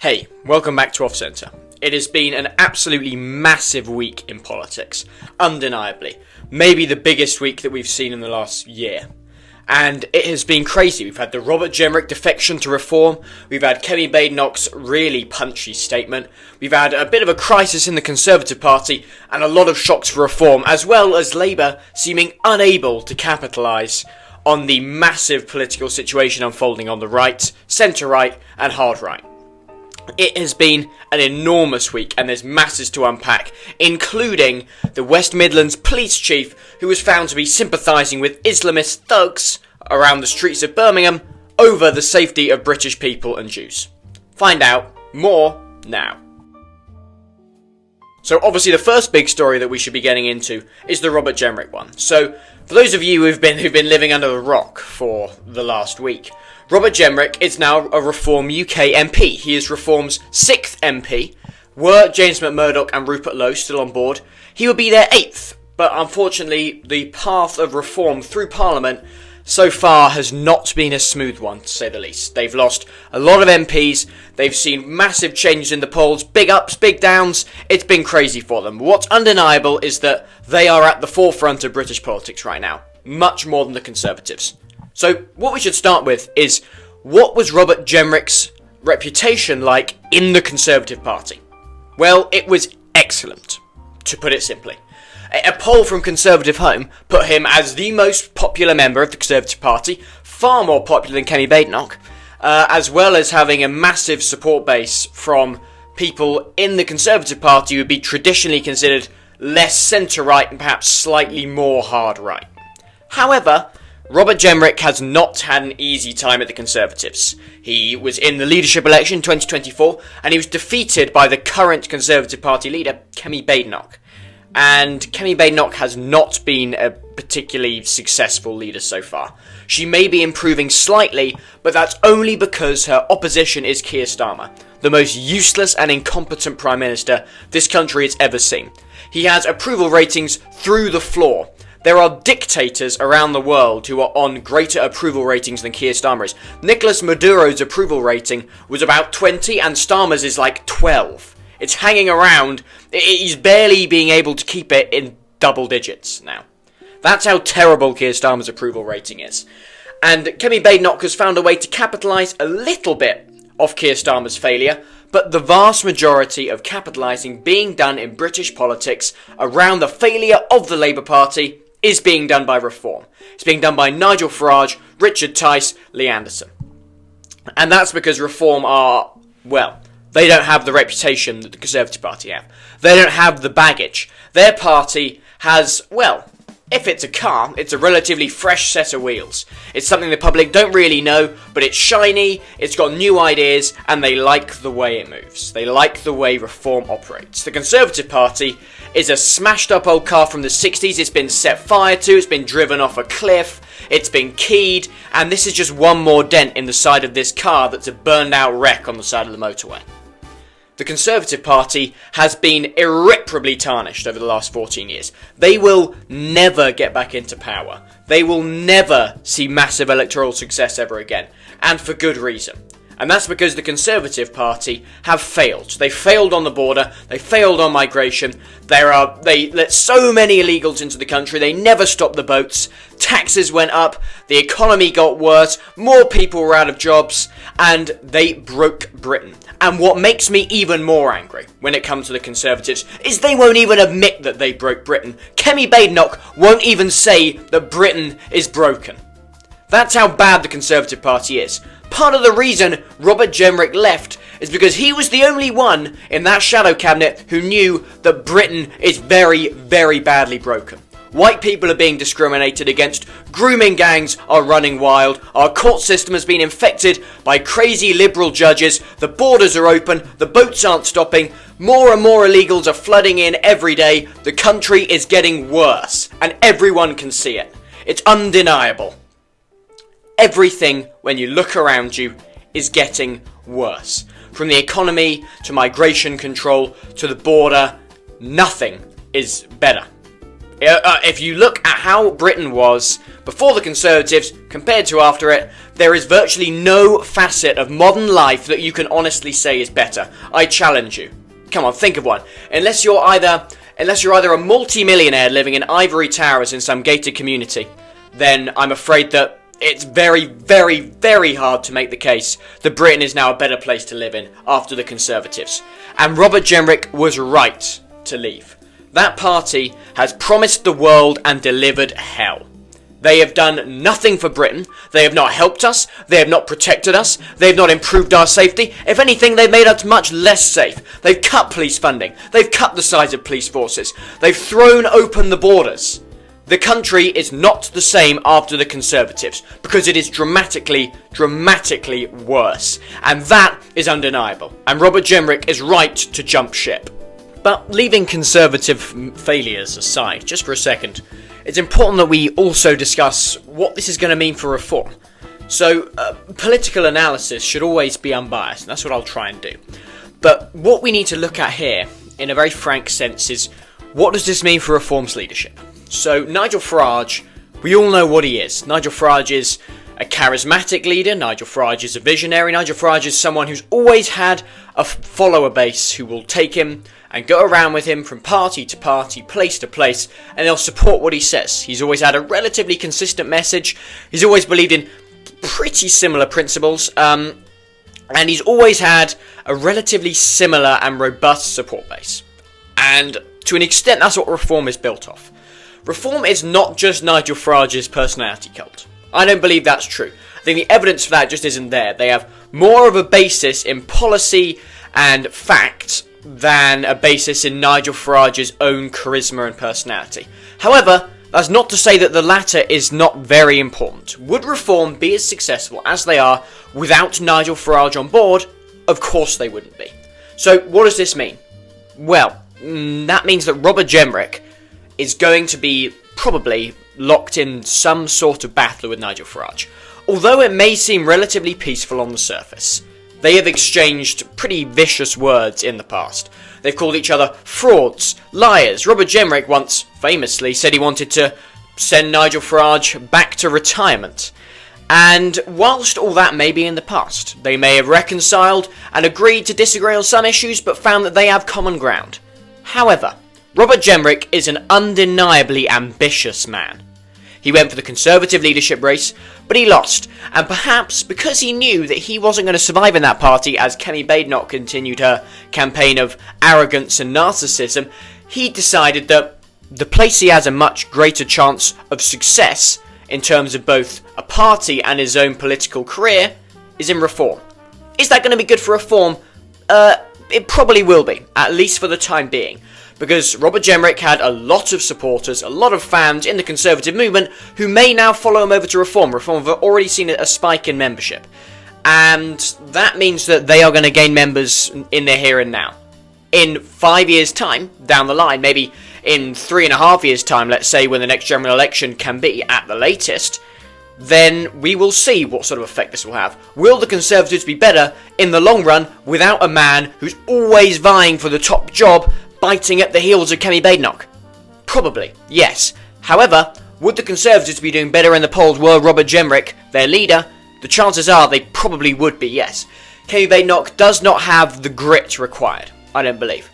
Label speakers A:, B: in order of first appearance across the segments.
A: Hey, welcome back to Off Centre. It has been an absolutely massive week in politics, undeniably. Maybe the biggest week that we've seen in the last year. And it has been crazy. We've had the Robert Jenrich defection to reform. We've had Kemi Badenoch's really punchy statement. We've had a bit of a crisis in the Conservative Party and a lot of shocks for reform, as well as Labour seeming unable to capitalise on the massive political situation unfolding on the right, centre-right and hard-right. It has been an enormous week and there's masses to unpack, including the West Midlands police chief who was found to be sympathising with Islamist thugs around the streets of Birmingham over the safety of British people and Jews. Find out more now. So obviously the first big story that we should be getting into is the Robert Jenrich one. So for those of you who've been living under a rock for the last week, Robert Jenrich is now a Reform UK MP. He is Reform's 6th MP. Were James McMurdoch and Rupert Lowe still on board, he would be their 8th. But unfortunately, the path of reform through Parliament so far has not been a smooth one, to say the least. They've lost a lot of MPs. They've seen massive changes in the polls, big ups, big downs. It's been crazy for them. What's undeniable is that they are at the forefront of British politics right now, much more than the Conservatives. So what we should start with is, what was Robert Jenrich's reputation like in the Conservative Party? Well, it was excellent, to put it simply. A poll from Conservative Home put him as the most popular member of the Conservative Party, far more popular than Kemi Badenoch, as well as having a massive support base from people in the Conservative Party who would be traditionally considered less centre-right and perhaps slightly more hard-right. However, Robert Jenrich has not had an easy time at the Conservatives. He was in the leadership election in 2024 and he was defeated by the current Conservative Party leader, Kemi Badenoch. And Kemi Badenoch has not been a particularly successful leader so far. She may be improving slightly, but that's only because her opposition is Keir Starmer, the most useless and incompetent Prime Minister this country has ever seen. He has approval ratings through the floor. There are dictators around the world who are on greater approval ratings than Keir Starmer is. Nicolas Maduro's approval rating was about 20 and Starmer's is like 12. It's hanging around. He's barely being able to keep it in double digits now. That's how terrible Keir Starmer's approval rating is. And Kemi Badenoch has found a way to capitalise a little bit off Keir Starmer's failure, but the vast majority of capitalising being done in British politics around the failure of the Labour Party is being done by Reform. It's being done by Nigel Farage, Richard Tice, Lee Anderson. And that's because Reform are, well, they don't have the reputation that the Conservative Party have. They don't have the baggage. Their party has, well, if it's a car, it's a relatively fresh set of wheels. It's something the public don't really know, but it's shiny, it's got new ideas, and they like the way it moves. They like the way Reform operates. The Conservative Party is a smashed up old car from the 60s. It's been set fire to, it's been driven off a cliff, it's been keyed, and this is just one more dent in the side of this car that's a burned out wreck on the side of the motorway. The Conservative Party has been irreparably tarnished over the last 14 years. They will never get back into power. They will never see massive electoral success ever again. And for good reason. And that's because the Conservative Party have failed. They failed on the border. They failed on migration. They let so many illegals into the country. They never stopped the boats. Taxes went up. The economy got worse. More people were out of jobs. And they broke Britain. And what makes me even more angry when it comes to the Conservatives is they won't even admit that they broke Britain. Kemi Badenoch won't even say that Britain is broken. That's how bad the Conservative Party is. Part of the reason Robert Jenrich left is because he was the only one in that shadow cabinet who knew that Britain is very, very badly broken. White people are being discriminated against, grooming gangs are running wild, our court system has been infected by crazy liberal judges, the borders are open, the boats aren't stopping, more and more illegals are flooding in every day, the country is getting worse, and everyone can see it. It's undeniable. Everything, when you look around you, is getting worse. From the economy, to migration control, to the border, nothing is better. If you look at how Britain was before the Conservatives compared to after it, There is virtually no facet of modern life that you can honestly say is better. I challenge you. Come on, think of one. Unless you're either a multi-millionaire living in ivory towers in some gated community, then I'm afraid that it's very, very, very hard to make the case that Britain is now a better place to live in after the Conservatives. And Robert Jenrich was right to leave. That party has promised the world and delivered hell. They have done nothing for Britain. They have not helped us. They have not protected us. They have not improved our safety. If anything, they've made us much less safe. They've cut police funding. They've cut the size of police forces. They've thrown open the borders. The country is not the same after the Conservatives, because it is dramatically worse. And that is undeniable. And Robert Jenrich is right to jump ship. But leaving Conservative failures aside, just for a second, it's important that we also discuss what this is going to mean for reform. So, political analysis should always be unbiased, and that's what I'll try and do. But what we need to look at here, in a very frank sense, is what does this mean for reform's leadership? So, Nigel Farage, we all know what he is. Nigel Farage is a charismatic leader. Nigel Farage is a visionary. Nigel Farage is someone who's always had a follower base who will take him and go around with him from party to party, place to place, and they'll support what he says. He's always had a relatively consistent message. He's always believed in pretty similar principles, and he's always had a relatively similar and robust support base. And to an extent, that's what reform is built off. Reform is not just Nigel Farage's personality cult. I don't believe that's true. I think the evidence for that just isn't there. They have more of a basis in policy and fact than a basis in Nigel Farage's own charisma and personality. However, that's not to say that the latter is not very important. Would reform be as successful as they are without Nigel Farage on board? Of course they wouldn't be. So what does this mean? Well, that means that Robert Jenrich is going to be probably locked in some sort of battle with Nigel Farage. Although it may seem relatively peaceful on the surface, they have exchanged pretty vicious words in the past. They've called each other frauds, liars. Robert Jenrich once famously said he wanted to send Nigel Farage back to retirement. And whilst all that may be in the past, they may have reconciled and agreed to disagree on some issues, but found that they have common ground. However, Robert Jenrich is an undeniably ambitious man. He went for the Conservative leadership race, but he lost, and perhaps because he knew that he wasn't going to survive in that party as Kemi Badenoch continued her campaign of arrogance and narcissism, he decided that the place he has a much greater chance of success in terms of both a party and his own political career is in reform. Is that going to be good for reform? It probably will be, at least for the time being. Because Robert Jenrich had a lot of supporters, a lot of fans in the Conservative movement who may now follow him over to Reform. Reform have already seen a spike in membership. And that means that they are going to gain members in their here and now. In 5 years' time, down the line, maybe in 3.5 years' time, let's say when the next general election can be at the latest, then we will see what sort of effect this will have. Will the Conservatives be better in the long run without a man who's always vying for the top job, biting at the heels of Kemi Badenoch? Probably, yes. However, would the Conservatives be doing better in the polls were Robert Jenrich their leader? The chances are they probably would be, yes. Kemi Badenoch does not have the grit required, I don't believe.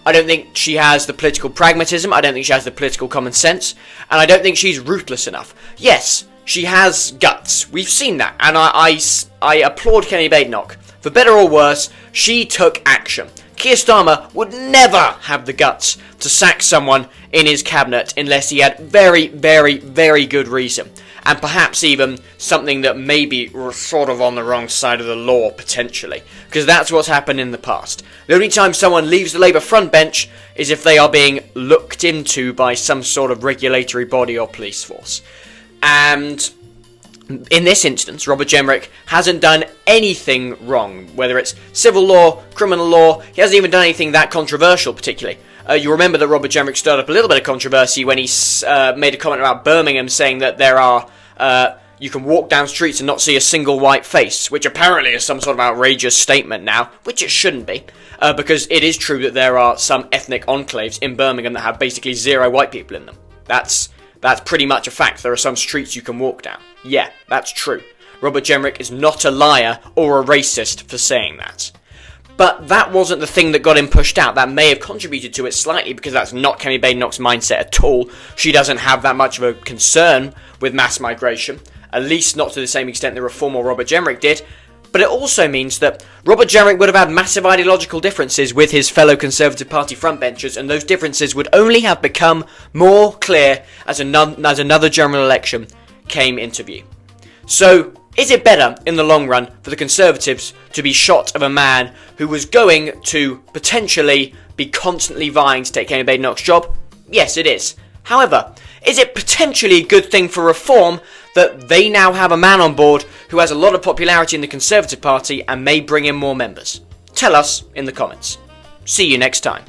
A: I don't think she has the political pragmatism, I don't think she has the political common sense, and I don't think she's ruthless enough. Yes, she has guts, we've seen that, and I applaud Kemi Badenoch. For better or worse, she took action. Keir Starmer would never have the guts to sack someone in his cabinet unless he had very, very, very good reason. And perhaps even something that may be sort of on the wrong side of the law, potentially. Because that's what's happened in the past. The only time someone leaves the Labour front bench is if they are being looked into by some sort of regulatory body or police force. And in this instance, Robert Jenrich hasn't done anything wrong, whether it's civil law, criminal law. He hasn't even done anything that controversial, particularly. You remember that Robert Jenrich stirred up a little bit of controversy when he made a comment about Birmingham, saying that there are you can walk down streets and not see a single white face, which apparently is some sort of outrageous statement now, which it shouldn't be, because it is true that there are some ethnic enclaves in Birmingham that have basically zero white people in them. That's pretty much a fact. There are some streets you can walk down. Yeah, that's true. Robert Jenrich is not a liar or a racist for saying that. But that wasn't the thing that got him pushed out. That may have contributed to it slightly, because that's not Kemi Badenoch's mindset at all. She doesn't have that much of a concern with mass migration, at least not to the same extent the reformer Robert Jenrich did. But it also means that Robert Jenrich would have had massive ideological differences with his fellow Conservative Party frontbenchers, and those differences would only have become more clear as another general election came into view. So, is it better in the long run for the Conservatives to be shot of a man who was going to potentially be constantly vying to take Kemi Badenoch's job? Yes, it is. However, is it potentially a good thing for Reform that they now have a man on board who has a lot of popularity in the Conservative Party and may bring in more members? Tell us in the comments. See you next time.